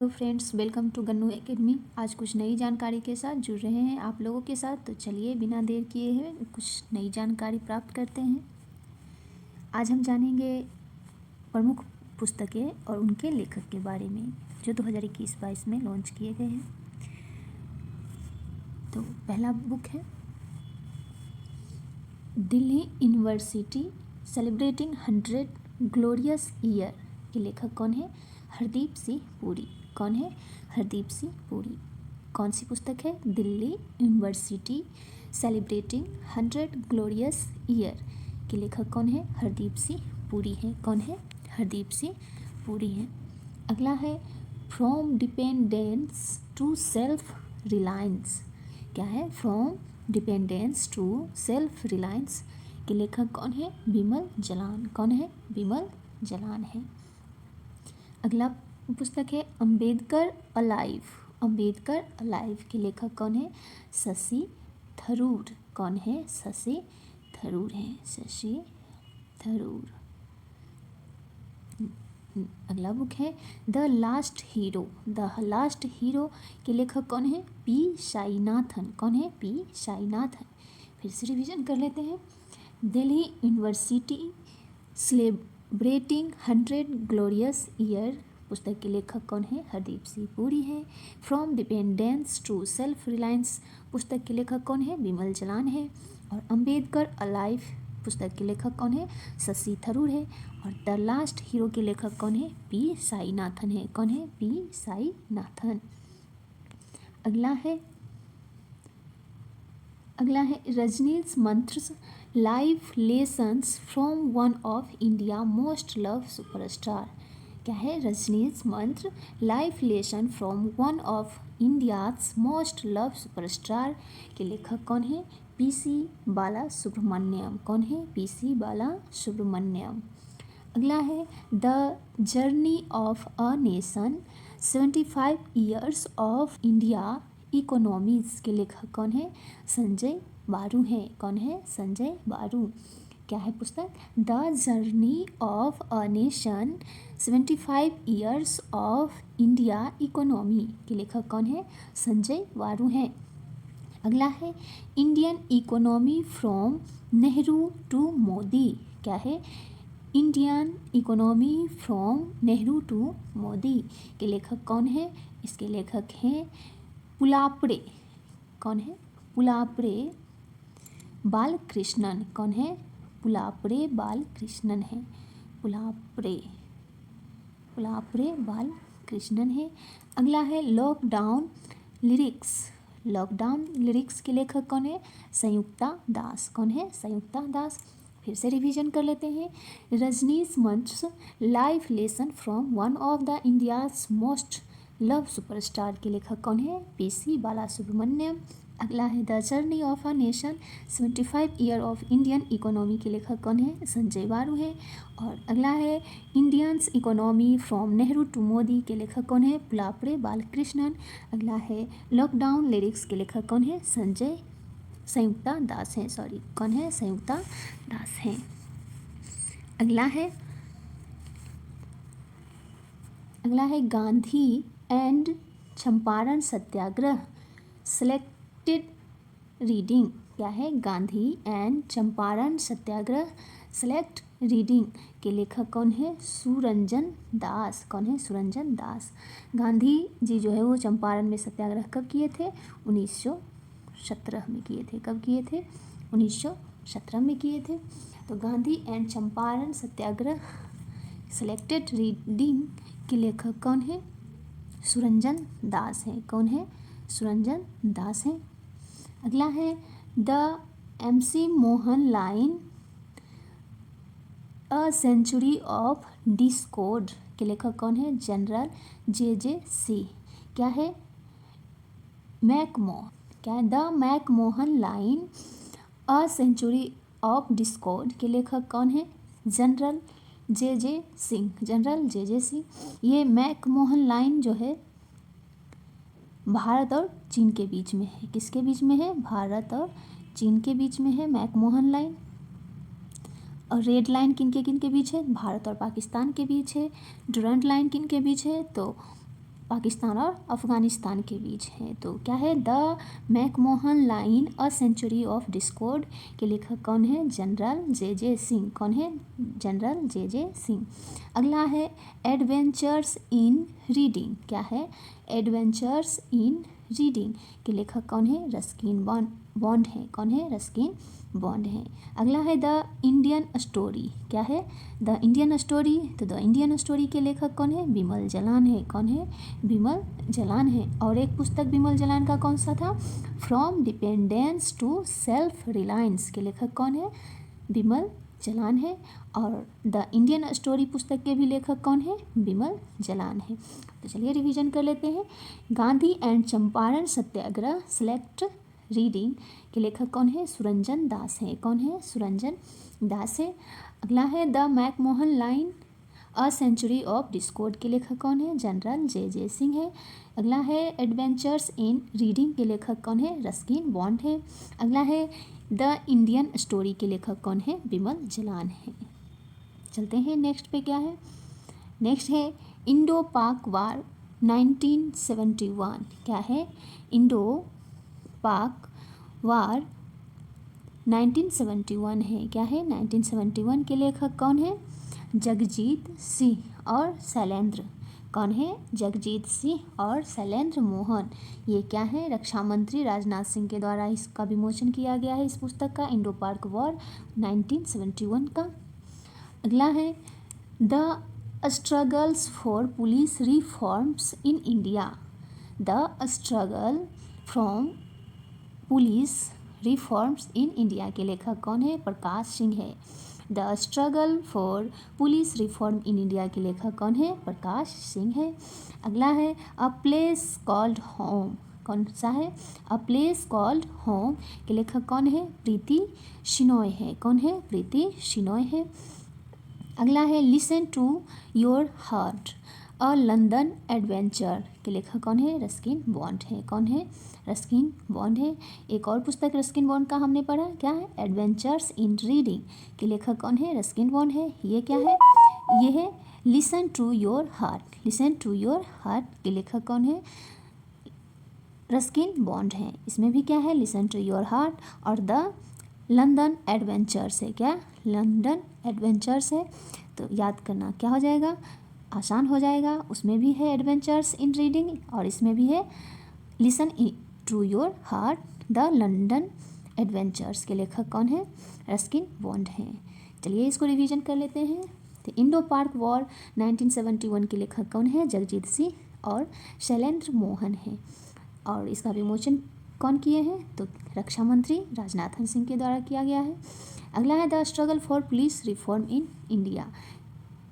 तो friends, welcome to Gannu academy. आज कुछ नई जानकारी के साथ जुड़ रहे हैं आप लोगों के साथ। तो चलिए बिना देर किए हुए कुछ नई जानकारी प्राप्त करते हैं। आज हम जानेंगे प्रमुख पुस्तकें और उनके लेखक के बारे में जो 2021-22 में लॉन्च किए गए हैं। तो पहला बुक है Delhi university celebrating 100 glorious year के लेखक कौन है? हरदीप सिंह पुरी। कौन है? हरदीप सिंह पुरी। कौन सी पुस्तक है? Delhi university celebrating 100 glorious year के लेखक कौन है? हरदीप सिंह पुरी है। कौन है? हरदीप सिंह पुरी है। अगला है from dependence to self reliance. क्या है? From dependence to self reliance के लेखक कौन है? बिमल जलान। कौन है? बिमल जलान है। अगला पुस्तक है अंबेडकर अलाइव। अंबेडकर अलाइव के लेखक कौन है? शशि थरूर। कौन है? शशि थरूर है। शशि थरूर। अगला बुक है the last hero. The last hero के लेखक कौन है? पी साईनाथन। कौन है? पी साईनाथन। फिर से रिवीजन कर लेते हैं। Delhi university celebrating 100 glorious year पुस्तक के लेखक कौन है? हरदीप सिंह पुरी है। From dependence to self reliance पुस्तक के लेखक कौन है? बिमल जलान है। और अंबेडकर अलाइव पुस्तक के लेखक कौन है? शशि थरूर है। और द लास्ट हीरो के लेखक कौन है? पी साईनाथन है। कौन है? पी साईनाथन। अगला है Rajini's mantras life lessons from one of India most love superstar. क्या है? Rajini's mantra life lesson from one of India's most love superstar के लेखक कौन है? पीसी बाला सुब्रमण्यम। कौन है? पीसी बाला सुब्रमण्यम। अगला है the journey of a nation 75 years of India economies के लेखक कौन है? संजय बारू है। कौन है? संजय बारू। क्या है पुस्तक? The journey of a nation 75 years of India economy के लेखक कौन है? संजय बारू है। अगला है Indian economy from Nehru to Modi. क्या है? Indian economy from Nehru to Modi के लेखक कौन है? इसके लेखक हैं पुलापड़े। कौन है? पुलापड़े बालकृष्णन। कौन है? पुलापड़े बालकृष्णन है। पुलापड़े बालकृष्णन है। अगला है लॉकडाउन लिरिक्स। लॉकडाउन लिरिक्स के लेखक कौन है? संयुक्ता दास। कौन है? संयुक्ता दास। फिर से रिवीजन कर लेते हैं। रजनीश मंच life lesson from one of the India's most love superstar के लेखक कौन है? पीसी बाला सुब्रमण्यम। अगला है the journey of a nation 75 year of Indian economy के लेखक कौन है? संजय बारू है। और अगला है Indians economy from Nehru to Modi के लेखक कौन है? पुलापड़े बालकृष्णन। अगला है लॉकडाउन लिरिक्स के लेखक कौन है? संयुक्ता दास हैं। कौन है? संयुक्ता दास हैं। अगला है Gandhi and Champaran Satyagraha selected reading. क्या है? Gandhi and Champaran Satyagraha select reading के लेखक कौन है? सुरंजन दास। कौन है? सुरंजन दास। गांधी जी जो है वो चंपारण में सत्याग्रह कब किए थे? 1917 में किए थे। कब किए थे? 1917 में किए थे। तो Gandhi and Champaran Satyagraha selected reading के लेखक कौन है? सुरंजन दास है। कौन है? सुरंजन दास है। अगला है the MC Mahon line a century of discord के लेखक कौन है? General JJC। क्या है? मैकमोहन। क्या है? The McMahon line a century of discord के लेखक कौन है? General JJ Singh. General JJ Singh. ये मैकमोहन लाइन जो है भारत और चीन के बीच में है। किसके बीच में है? भारत और चीन के बीच में है मैकमोहन लाइन। और रेड लाइन किन के बीच है? भारत और पाकिस्तान के बीच है। डुरंट लाइन किन के बीच है? तो पाकिस्तान और अफगानिस्तान के बीच है। तो क्या है, the McMahon line a century of discord के लेखक कौन है, जनरल जे सिंह। कौन है, जनरल जे सिंह। अगला है एडवेंचर्स इन रीडिंग। क्या है, एडवेंचर्स इन रीडिंग के लेखक कौन है, रस्किन बॉन्ड है। कौन है, रस्किन बॉन्ड है। अगला है द इंडियन स्टोरी। क्या है, द इंडियन स्टोरी। तो द इंडियन स्टोरी के लेखक कौन है, बिमल जलान है। कौन है, बिमल जलान है। और एक पुस्तक बिमल जलान का कौन सा था, from dependence to self reliance के लेखक कौन है, बिमल जलान है। और द इंडियन स्टोरी पुस्तक के भी लेखक कौन है, बिमल जलान है। तो चलिए रिवीजन कर लेते हैं। Gandhi and Champaran Satyagraha select reading के लेखक कौन है, सुरंजन दास है। कौन है, सुरंजन दास है। अगला है the McMahon line a century of discord के लेखक कौन है, जनरल जे सिंह है। अगला है एडवेंचर्स इन रीडिंग के लेखक कौन है, रस्किन बॉन्ड है। अगला है द इंडियन स्टोरी के लेखक कौन है, बिमल जलान है। चलते हैं नेक्स्ट पे, क्या है, नेक्स्ट है इंडो पाक वार 1971। क्या है, इंडो पाक वार 1971 है। क्या है, 1971 के लेखक कौन है, जगजीत सिंह और शैलेंद्र। कौन है, जगजीत सिंह और शैलेंद्र मोहन। ये क्या है, रक्षा मंत्री राजनाथ सिंह के द्वारा इसका विमोचन किया गया है, इस पुस्तक का, इंडो पाक वॉर 1971 का। अगला है the struggles for police reforms in India. The struggle from police reforms in India के लेखक कौन है, प्रकाश सिंह है। The struggle for police reform in India के लेखक कौन है, प्रकाश सिंह है। अगला है अ प्लेस कॉल्ड होम। कौन सा है, अ प्लेस कॉल्ड होम के लेखक कौन है, प्रीति शिनोय है। कौन है, प्रीति शिनोय है। अगला है listen to your heart a London adventure के लेखक कौन है, रस्किन बॉन्ड है। कौन है, रस्किन बॉन्ड है। एक और पुस्तक रस्किन बॉन्ड का हमने पढ़ा, क्या है, एडवेंचर्स इन रीडिंग के लेखक कौन है, रस्किन बॉन्ड है। ये क्या है, ये है listen to your heart. Listen to your heart के लेखक कौन है, रस्किन बॉन्ड है। इसमें भी क्या है, लिसन टू योर हार्ट। और द लंदन एडवेंचर्स है। क्या, लंदन एडवेंचर्स है। तो याद करना क्या हो जाएगा, आसान हो जाएगा। उसमें भी है एडवेंचर्स इन रीडिंग और इसमें भी है listen to your heart. The London adventures के लेखक कौन है, रस्किन बॉन्ड है। चलिए इसको रिवीजन कर लेते हैं। तो इंडो पाक वॉर 1971 के लेखक कौन है, जगजीत सिंह और शैलेंद्र मोहन है। और इसका विमोचन कौन किए हैं, तो रक्षा मंत्री राजनाथ सिंह के द्वारा किया गया है। अगला है the struggle for police reform in India,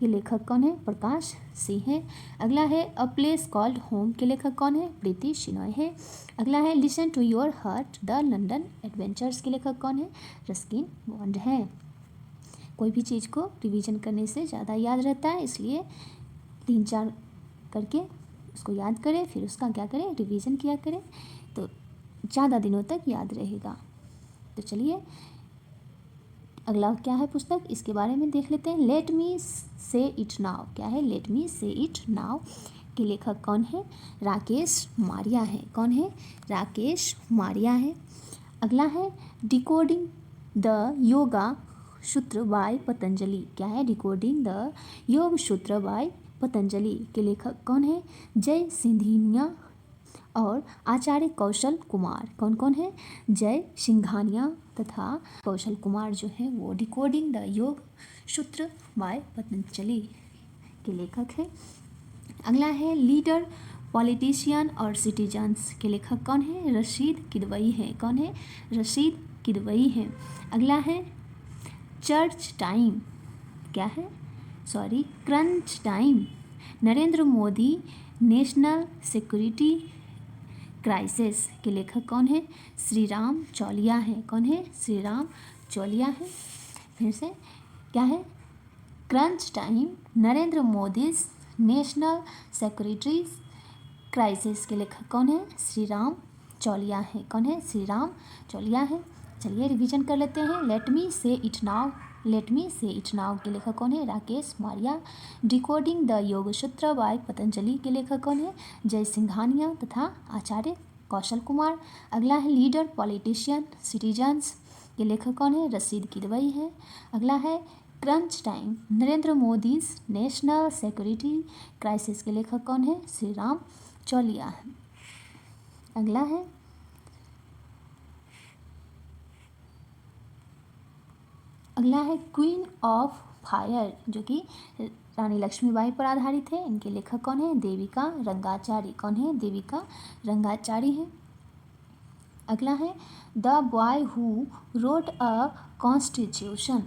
ये लेखक कौन है, प्रकाश सिंह है। अगला है अ प्लेस कॉल्ड होम के लेखक कौन है, प्रीति शिनोय है। अगला है listen to your heart the London adventures के लेखक कौन है, रस्किन बॉन्ड है। कोई भी चीज़ को रिवीजन करने से ज़्यादा याद रहता है, इसलिए 3-4 करके उसको याद करें, फिर उसका क्या करें, रिवीजन किया करें, तो ज़्यादा दिनों तक याद रहेगा। तो चलिए अगला क्या है पुस्तक, इसके बारे में देख लेते हैं। लेट मी से इट नाउ। क्या है, लेट मी से इट नाउ के लेखक कौन है, राकेश मारिया है। कौन है, राकेश मारिया है। अगला है डिकोडिंग द योगा सूत्र बाय पतंजलि। क्या है, डिकोडिंग द योग सूत्र बाय पतंजलि के लेखक कौन है, जय सिंधिया और आचार्य कौशल कुमार। कौन कौन है, जय सिंघानिया तथा कौशल कुमार जो है वो डिकोडिंग द योग सूत्र बाय पतंजलि के लेखक है। अगला है लीडर पॉलिटिशियन और सिटीजन्स के लेखक कौन है, रशीद किदवई है। कौन है, रशीद किदवई है। अगला है चर्च टाइम, क्या है, sorry crunch time, Narendra Modi national security crisis के लेखक कौन है, श्री राम चौलिया है। कौन है, श्री राम चौलिया है। फिर से क्या है, crunch time Narendra Modi national security crisis के लेखक कौन है, श्री राम चौलिया है। कौन है, श्री राम चौलिया है। चलिए रिवीजन कर लेते हैं। लेट मी से इट नाउ, लेट मी से इट नाउ के लेखक कौन है? राकेश मारिया। डिकोडिंग द योग सूत्र बाय पतंजलि के लेखक कौन है? जय सिंघानिया तथा आचार्य कौशल कुमार। अगला है लीडर पॉलिटिशियन सिटीजन्स के लेखक कौन है? रशीद किदवई है। अगला है crunch time Narendra Modi national security crisis के लेखक कौन है? श्री राम चौलिया है। अगला है क्वीन ऑफ फायर जो कि रानी लक्ष्मीबाई पर आधारित है। इनके लेखक कौन है? देविका रंगाचारी। कौन है? देविका रंगाचारी है। अगला है the boy who wrote a constitution.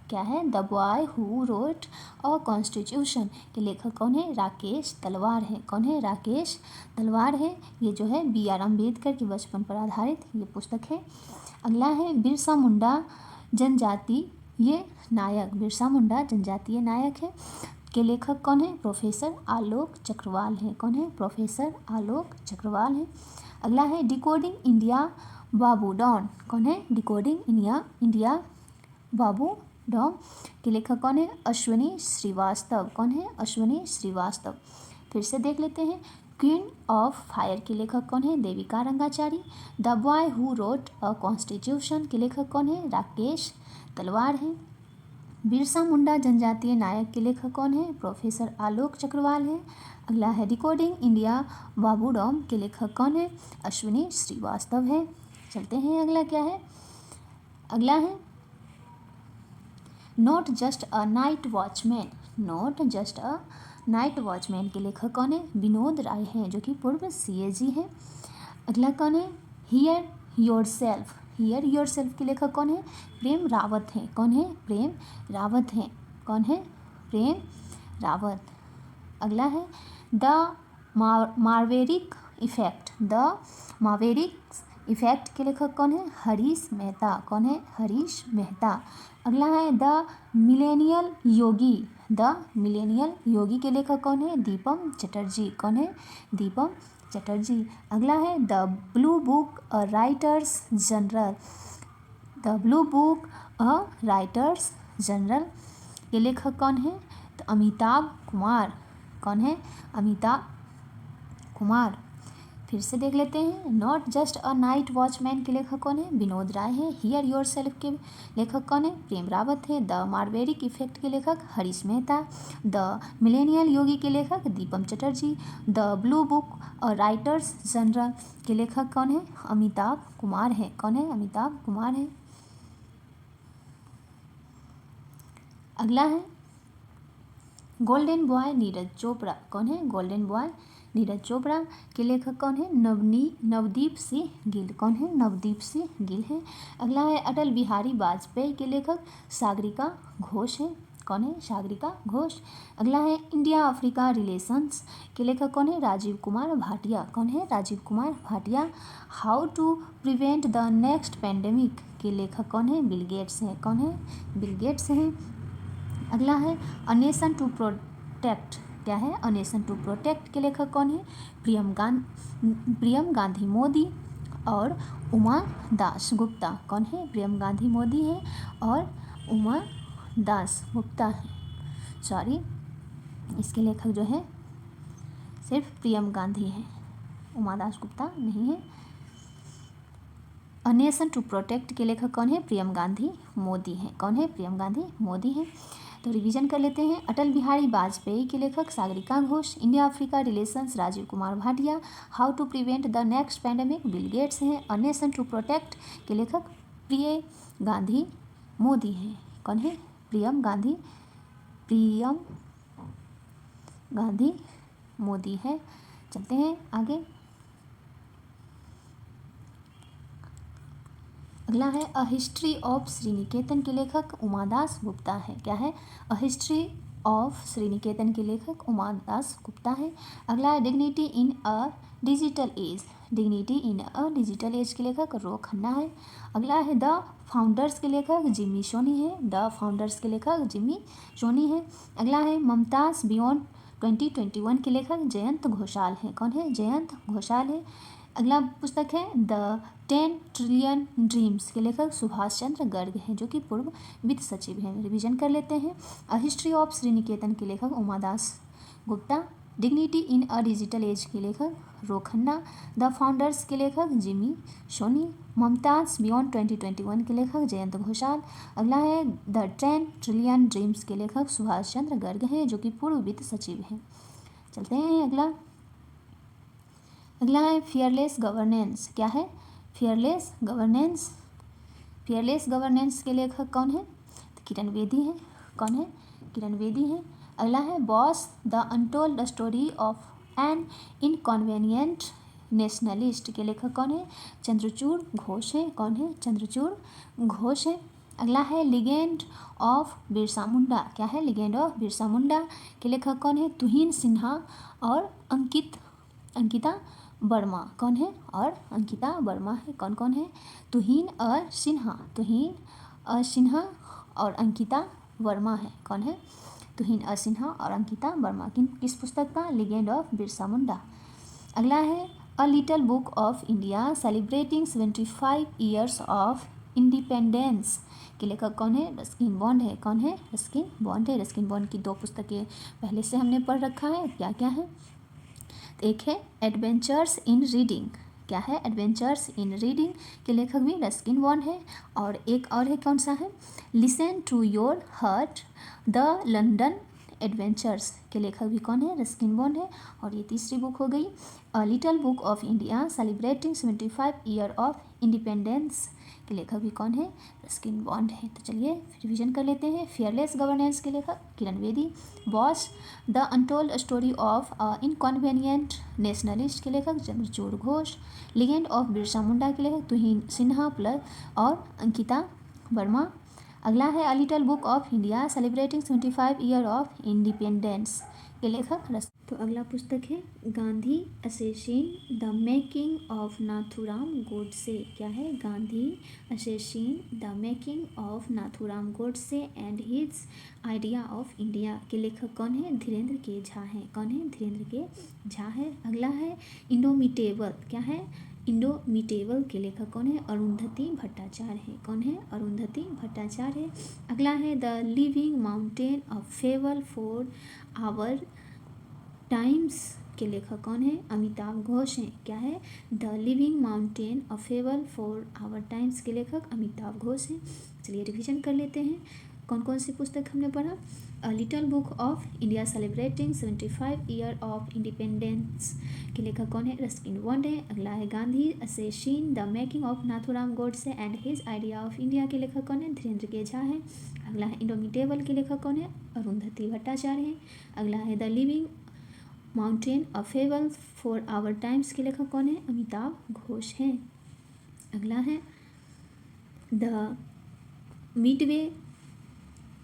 क्या है? The boy who wrote a constitution के लेखक कौन है? राकेश तलवार है। कौन है? राकेश तलवार है। ये जो है B.R. अम्बेडकर के बचपन पर आधारित ये पुस्तक है। अगला है बिरसा मुंडा जनजातीय नायक। बिरसा मुंडा जनजातीय नायक है के लेखक कौन है? प्रोफेसर आलोक चक्रवाल है। कौन है? प्रोफेसर आलोक चक्रवाल है। अगला है डिकोडिंग इंडिया बाबू डॉन। कौन है? डिकोडिंग इंडिया बाबू डॉन के लेखक कौन है? अश्विनी श्रीवास्तव। कौन है? अश्विनी श्रीवास्तव। फिर से देख लेते हैं क्वीन ऑफ फायर के लेखक कौन है? Devika Rangachari. The boy who wrote a constitution के लेखक कौन है? राकेश तलवार है। बिरसा मुंडा जनजातीय नायक के लेखक कौन है? प्रोफेसर आलोक चक्रवाल है। अगला है डिकोडिंग इंडिया बाबू डॉम के लेखक कौन है? अश्विनी श्रीवास्तव है। चलते हैं अगला क्या है? अगला है not just a night watchman. Not just a night watchman के लेखक कौन है? विनोद राय हैं जो कि पूर्व CAG हैं। अगला कौन है? Here yourself. हियर योरसेल्फ के लेखक कौन है? प्रेम रावत हैं। कौन है? प्रेम रावत हैं। कौन है? प्रेम रावत। अगला है द मार्वेरिक इफेक्ट। द मार्वेरिक इफेक्ट के लेखक कौन है? हरीश मेहता। कौन है? हरीश मेहता। अगला है the millennial yogi. The millennial yogi के लेखक कौन है? दीपम चटर्जी। कौन है? दीपम चटर्जी। अगला है the blue book a writers general. The blue book a writers general के लेखक कौन है? तो अमिताभ कुमार। कौन है? अमिताभ कुमार। फिर से देख लेते हैं not just a night watchman के लेखक कौन है? विनोद राय है। हियर योरसेल्फ के लेखक कौन है? प्रेम रावत है। द मार्वेरिक इफेक्ट के लेखक Harish Mehta. The millennial yogi के लेखक Deepam Chatterjee. The blue book और राइटर्स जनरल के लेखक कौन है? अमिताभ कुमार है। कौन है? अमिताभ कुमार है। अगला है गोल्डन बॉय नीरज चोपड़ा। कौन है? गोल्डन बॉय नीरज चोपड़ा के लेखक कौन है? नवदीप सिंह गिल। कौन है? नवदीप सिंह गिल है। अगला है अटल बिहारी वाजपेयी के लेखक सागरिका घोष है। कौन है? सागरिका घोष। अगला है इंडिया अफ्रीका रिलेशंस के लेखक कौन है? राजीव कुमार भाटिया। कौन है? Rajiv Kumar Bhatia. How to prevent the next pandemic के लेखक कौन है? बिल गेट्स हैं। कौन है? बिल गेट्स हैं। अगला है अ नेशन टू प्रोटेक्ट। क्या है? अ नेशन टू प्रोटेक्ट के लेखक कौन है? प्रियम गांधी मोदी और उमा दास गुप्ता। कौन है? प्रियम गांधी मोदी है और उमा दास गुप्ता है। सॉरी, इसके लेखक जो है सिर्फ प्रियम गांधी है, उमा दास गुप्ता नहीं है। अ नेशन टू प्रोटेक्ट के लेखक कौन है? प्रियम गांधी मोदी है। कौन है? प्रियम गांधी मोदी है। तो रिवीजन कर लेते हैं। अटल बिहारी वाजपेयी के लेखक Sagarika Ghose. India Africa relations Rajiv Kumar Bhatia. How to prevent the next pandemic Bill Gates हैं। अ नेशन टू प्रोटेक्ट के लेखक प्रिय गांधी मोदी हैं। कौन है? प्रियम गांधी मोदी है। चलते हैं आगे। अगला है अ हिस्ट्री ऑफ श्रीनिकेतन के लेखक उमादास गुप्ता है। क्या है? अ हिस्ट्री ऑफ श्रीनिकेतन के लेखक उमादास गुप्ता है। अगला है dignity in a digital as. Dignity in a digital age के लेखक रो खन्ना है। अगला है द फाउंडर्स के लेखक जिमी सोनी है। द फाउंडर्स के लेखक जिमी सोनी है। अगला है ममताज बियॉन्ड 2021 के लेखक जयंत घोषाल हैं। कौन है? जयंत घोषाल है। अगला पुस्तक है द 10 ट्रिलियन ड्रीम्स के लेखक सुभाष चंद्र गर्ग हैं, जो कि पूर्व वित्त सचिव हैं। रिवीजन कर लेते हैं। अ हिस्ट्री ऑफ श्रीनिकेतन के लेखक Umadas Gupta. Dignity in a digital age के लेखक रो खन्ना। द फाउंडर्स के लेखक जिमी सोनी। मुमताज़ बियॉन्ड 2021 के लेखक जयंत घोषाल। अगला है द 10 ट्रिलियन ड्रीम्स के लेखक सुभाष चंद्र गर्ग हैं, जो कि पूर्व वित्त सचिव हैं। चलते हैं अगला है फियरलेस गवर्नेंस। क्या है? Fearless governance. फियरलेस गवर्नेंस के लेखक कौन है? तो किरण बेदी है। कौन है? किरण बेदी है। अगला है Bose the untold story of an inconvenient nationalist के लेखक कौन है? चंद्रचूड़ घोष है। कौन है? चंद्रचूड़ घोष है। अगला है लीजेंड ऑफ बिरसा मुंडा। क्या है? लीजेंड ऑफ बिरसा मुंडा के लेखक कौन है? तुहिन सिन्हा और अंकिता वर्मा। कौन है? और अंकिता वर्मा है। कौन कौन है? तुहिन सिन्हा और अंकिता वर्मा है। कौन है? तुहिन सिन्हा और अंकिता वर्मा। किस पुस्तक का? लीजेंड ऑफ बिरसा मुंडा। अगला है a little book of India celebrating 75 years of independence के लेखक कौन है? रस्किन बॉन्ड है। कौन है? रस्किन बॉन्ड है। रस्किन बॉन्ड की 2 पुस्तकें पहले से हमने पढ़ रखा है। क्या क्या है? एक है एडवेंचर्स इन रीडिंग। क्या है? एडवेंचर्स इन रीडिंग के लेखक भी रस्किन बॉन्ड है। और एक और है, कौन सा है? Listen to your heart the London adventures के लेखक भी कौन है? रस्किन बॉन्ड है। और ये तीसरी बुक हो गई a little book of India celebrating 75 year of independence के लेखक भी कौन है? रस्किन बॉन्ड है। तो चलिए रिवीजन कर लेते हैं। फियरलेस गवर्नेंस के लेखक Kiran Bedi. Boss the untold story of a inconvenient nationalist के लेखक चंद्रचूड़ घोष। लीजेंड ऑफ बिरसा मुंडा के लेखक तुहिन सिन्हा प्लस और अंकिता वर्मा। अगला है a little book of India celebrating 75 year of independence के लेखक तो अगला पुस्तक है Gandhi assassin the making of Nathuram Godse. क्या है? Gandhi assassin the making of Nathuram Godse and his idea of India के लेखक कौन है? धीरेन्द्र के झा हैं। कौन है? धीरेन्द्र के झा है। अगला है इंडोमिटेबल। क्या है? इंडोमिटेबल के लेखक कौन है? अरुंधति भट्टाचार्य है। कौन है? अरुंधति भट्टाचार्य है। अगला है the living mountain of fable for our times के लेखक कौन है? अमिताभ घोष हैं। क्या है? The living mountain of fable for our times के लेखक अमिताभ घोष हैं। चलिए रिवीजन कर लेते हैं। कौन कौन सी पुस्तक हमने पढ़ा? A little book of India celebrating 75 year of independence के लेखक कौन है? रस्किन बॉन्ड है। अगला है Gandhi assassin the making of Nathuram Godse and his idea of India के लेखक कौन है? धीरेन्द्र के झा है। अगला है इंडोमिटेबल के लेखक कौन है? अरुंधति भट्टाचार्य हैं। अगला है the living mountain of fable for our times के लेखक कौन है? अमिताभ घोष हैं। अगला है the midway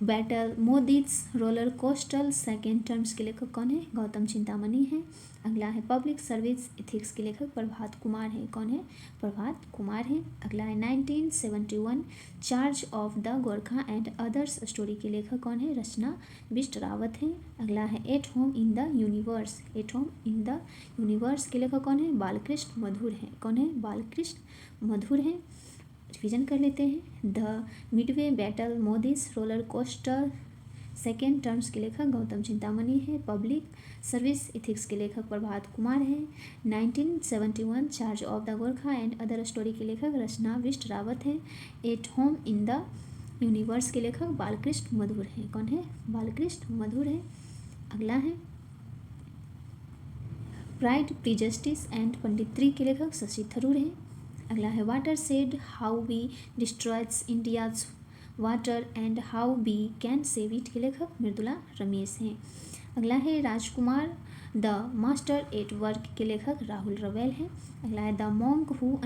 battle Modi's roller coastal second terms के लेखक कौन है? गौतम चिंतामणि हैं। अगला है पब्लिक सर्विस इथिक्स के लेखक प्रभात कुमार है। कौन है? प्रभात कुमार है। अगला है 1971 charge of the Gorkha and others story के लेखक कौन है? रचना बिष्ट रावत हैं। अगला है at home in the universe. At home in the universe के लेखक कौन है? बालकृष्ण मधुर हैं। कौन है? बालकृष्ण मधुर हैं। रिवीजन कर लेते हैं। The midway battle Modi's roller coaster second terms के लेखक गौतम चिंतामणि है। पब्लिक सर्विस इथिक्स के लेखक प्रभात कुमार है। 1971 charge of the Gorkha and other story के लेखक रचना बिष्ट रावत है। At home in the universe के लेखक बालकृष्ण मधुर हैं। कौन है? बालकृष्ण मधुर है। अगला है प्राइड प्रीजस्टिस एंड पंडित्री के लेखक शशि थरूर हैं। अगला है watershed how we destroys India's water and how we can save it के लेखक मृदुला रमेश हैं। अगला है Rajkumar the master at work के लेखक राहुल रवेल हैं। अगला है the monk who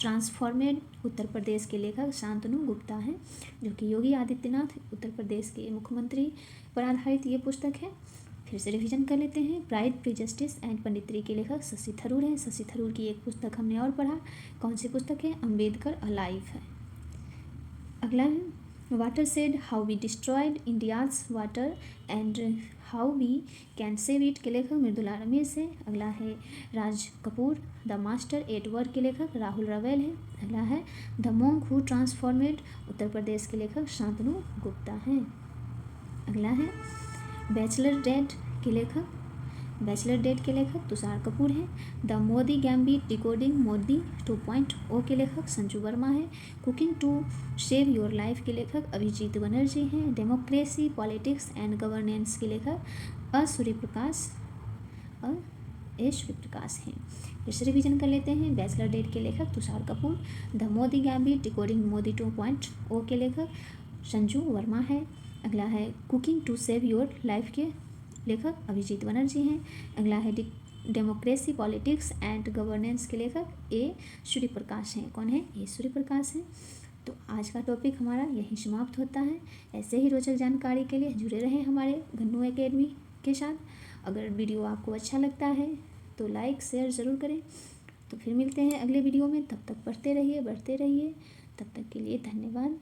transformed Uttar Pradesh के लेखक शांतनु गुप्ता हैं, जो कि योगी आदित्यनाथ उत्तर प्रदेश के मुख्यमंत्री पर आधारित ये पुस्तक है। फिर से रिवीजन कर लेते हैं। प्राइड प्रीजस्टिस एंड पंडित्री के लेखक शशि थरूर हैं। शशि थरूर की एक पुस्तक हमने और पढ़ा। कौन सी पुस्तक है? अम्बेडकर अलाइव है। अगला है watershed how we destroyed India's water and how we can save it के लेखक मृदुला रमेश है। अगला है Raj Kapoor the master at work के लेखक राहुल रवेल है। अगला है the monk who transformed Uttar Pradesh के लेखक शांतनु गुप्ता है। अगला है बैचलर डेट के लेखक तुषार कपूर हैं। The Modi gambit decoding Modi 2.0 के लेखक संजू वर्मा है। Cooking to save your life के लेखक अभिजीत बनर्जी हैं। डेमोक्रेसी पॉलिटिक्स एंड गवर्नेंस के लेखक सूर्य प्रकाश हैं। फिर से रिविजन कर लेते हैं। बैचलर डेट के लेखक Tushar Kapoor, the Modi gambit decoding Modi 2.0 के लेखक संजू वर्मा है। अगला है cooking to save your life के लेखक अभिजीत बनर्जी हैं। अगला है डेमोक्रेसी पॉलिटिक्स एंड गवर्नेंस के लेखक सूर्य प्रकाश हैं। कौन है? सूर्य प्रकाश हैं। तो आज का टॉपिक हमारा यहीं समाप्त होता है। ऐसे ही रोचक जानकारी के लिए जुड़े रहें हमारे घन्नू एकेडमी के साथ। अगर वीडियो आपको अच्छा लगता है तो लाइक शेयर ज़रूर करें। तो फिर मिलते हैं अगले वीडियो में। तब तक पढ़ते रहिए, बढ़ते रहिए। तब तक के लिए धन्यवाद।